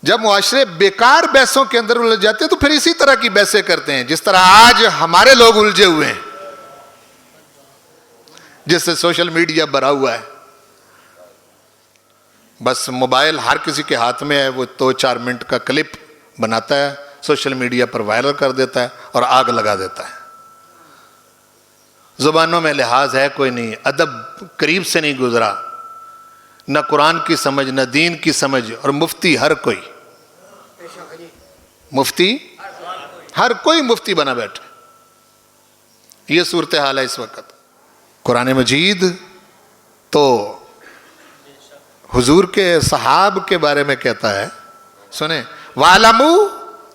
جب معاشرے بیکار بحثوں کے اندر الجھ جاتے ہیں تو پھر اسی طرح کی بحثیں کرتے ہیں جس طرح آج ہمارے لوگ الجھے ہوئے ہیں، جس سے سوشل میڈیا بھرا ہوا ہے. بس موبائل ہر کسی کے ہاتھ میں ہے، وہ 2-4 منٹ کا کلپ بناتا ہے، سوشل میڈیا پر وائرل کر دیتا ہے اور آگ لگا دیتا ہے. زبانوں میں لحاظ ہے کوئی نہیں، ادب قریب سے نہیں گزرا، نہ قرآن کی سمجھ نہ دین کی سمجھ، اور مفتی ہر کوئی مفتی بنا بیٹھے. یہ صورتحال ہے اس وقت. قرآن مجید تو حضور کے صحاب کے بارے میں کہتا ہے، سنیں، وَعْلَمُوا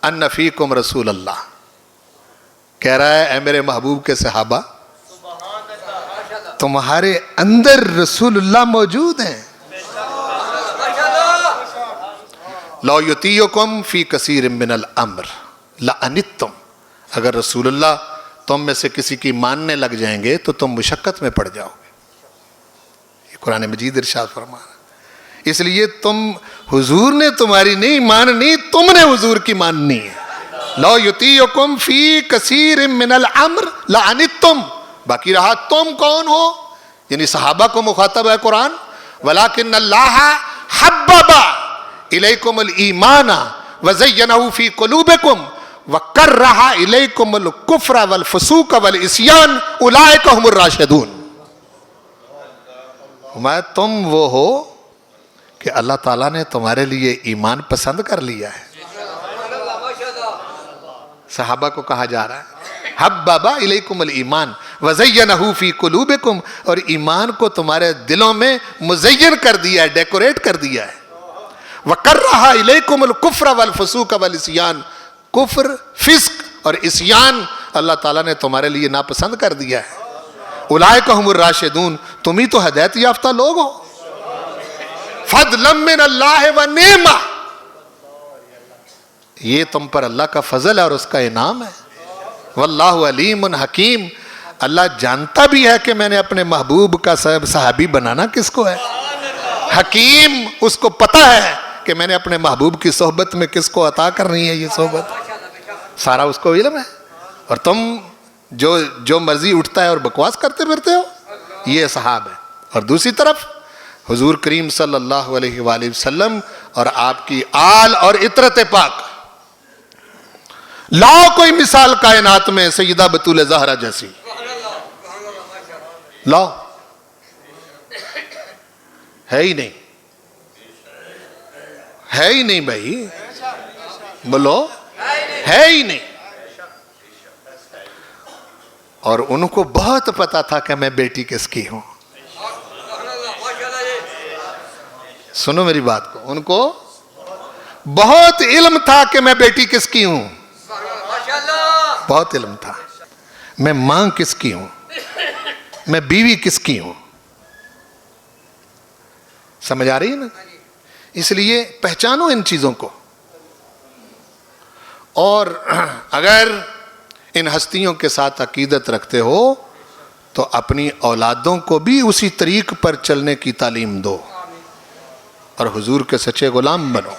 أَنَّ فِيكُمْ رَسُولَ اللَّهِ، کہہ رہا ہے اے میرے محبوب کے صحابہ، تمہارے اندر رسول اللہ موجود ہیں. لَوْ يُطِيعُكُمْ فِي كَثِيرٍ مِّنَ الْأَمْرِ لَأَنِتُّمْ، اگر رسول اللہ تم میں سے کسی کی ماننے لگ جائیں گے تو تم مشقت میں پڑ جاؤ گے. یہ قرآن مجید ارشاد فرما رہا ہے. اس لیے تم، حضور نے تمہاری نہیں ماننی، تم نے حضور کی ماننی ہے. لَوْ يُطِيعُكُمْ فِي كَثِيرٍ مِّنَ الْأَمْرِ لَأَنِتُّمْ. باقی رہا تم کون ہو، یعنی صحابہ کو مخاطب ہے قرآن. وَلَكِنَّ اللَّهَ حَبَّبَ إِلَيْكُمُ الْإِيمَانَ وَزَيَّنَهُ فِي قُلُوبِكُمْ وَكَرَّهَ إِلَيْكُمُ الْكُفْرَ وَالْفُسُوقَ وَالْعِصْيَانَ أُولَٰئِكَ هُمُ الرَّاشِدُونَ. تم وہ ہو کہ اللہ تعالیٰ نے تمہارے لیے ایمان پسند کر لیا ہے. صحابہ کو کہا جا رہا ہے حبب الیکم الایمان وزینہ فی قلوبکم، اور ایمان کو تمہارے دلوں میں مزین کر دیا ہے، ڈیکوریٹ کر دیا ہے. وکرہ الیکم الکفر والفسوق والعصیان، کفر، فسق اور عصیان اللہ تعالیٰ نے تمہارے لیے ناپسند کر دیا ہے. اولئک ہم الراشدون، تم ہی تو ہدایت یافتہ لوگ ہو. فضلا من اللہ ونعمہ، یہ تم پر اللہ کا فضل ہے اور اس کا انعام ہے. واللہ علیم حکیم، اللہ جانتا بھی ہے کہ میں نے اپنے محبوب کا صحابی بنانا کس کو ہے. حکیم، اس کو پتہ ہے کہ میں نے اپنے محبوب کی صحبت میں کس کو عطا کرنی ہے. یہ صحبت سارا اس کو علم ہے، اور تم جو مرضی اٹھتا ہے اور بکواس کرتے پھرتے ہو. یہ صحاب ہے. اور دوسری طرف حضور کریم صلی اللہ علیہ وآلہ وسلم اور آپ کی آل اور عطرت پاک. لاؤ کوئی مثال کائنات میں سیدہ بطول زہرا جیسی، لاؤ. ہے ہی نہیں، ہے ہی نہیں بھائی، بولو، ہے ہی نہیں. اور ان کو بہت پتا تھا کہ میں بیٹی کس کی ہوں. سنو میری بات کو، ان کو بہت علم تھا کہ میں بیٹی کس کی ہوں، بہت علم تھا. میں ماں کس کی ہوں، میں بیوی کس کی ہوں. سمجھ آ رہی ہے نا؟ اس لیے پہچانو ان چیزوں کو. اور اگر ان ہستیوں کے ساتھ عقیدت رکھتے ہو تو اپنی اولادوں کو بھی اسی طریق پر چلنے کی تعلیم دو اور حضور کے سچے غلام بنو.